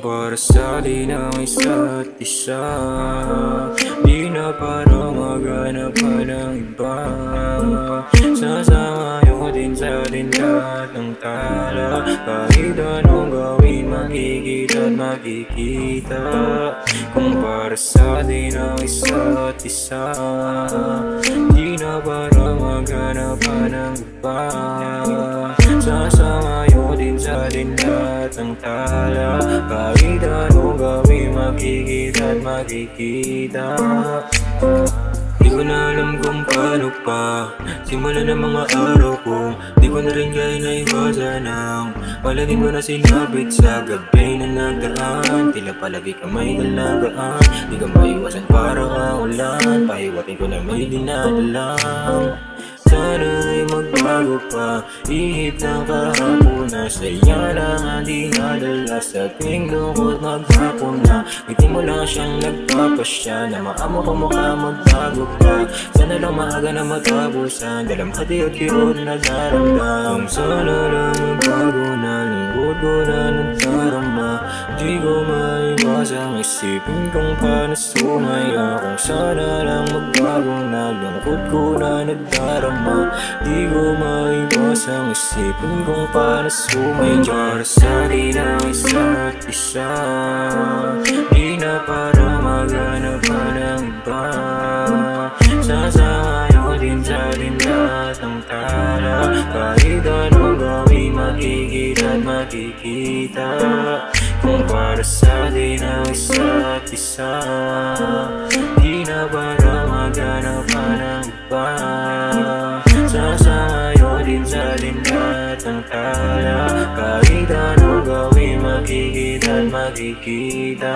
para sa atin ang isa't isa. Di na para maghanap pa ng iba. Sasamayo din sa atin lahat ng tala. Kahit anong gawin, makikita at makikita. Kung para sa atin ang isa't isa, di na para maghanap pa ng iba. Sasamayo din sa atin lahat ng tala. Kahit anong gawin, makikita at makikita. Di ko na alam kung paano pa simulan ng mga araw ko. Di ko na rin kaya naiwasan ang palaging mo na sinabit sa gabi na nagdaan. Tila palagi ka may dalagaan, di ka maiwasan parang ang ulan. Pahiwatin ko na may dinadalang. Sana ay magbago pa, ihip ng kahapon na saya lang ang dinadala. Sa tuwing lungkot maghapon na ngiti mo lang siyang nagpapasya. Na maamo ko mukha magbago pa, sana lang maaga na matapusan. Dalamhati at kirot na daramdam. Sana lang magbago na, lingkod ko na nagdarama. Di ko maiwasang isipin kung paano sumaya. Kung sana lang magbago na, lungkod ko na nagdarama. Di ko maiwasang isipin kung paano sumaya. Para sa atin ang isa't isa, di na para maghanap pa ng iba. Sasamayo din sa atin lahat ng tala. Kahit anong gawin, makikita at makikita. Kung para sa atin ang isa't isa, di na para maghanap pa ng iba. Sasamayo din sa atin lahat ng tala. Kahit anong gawin, makikita at makikita.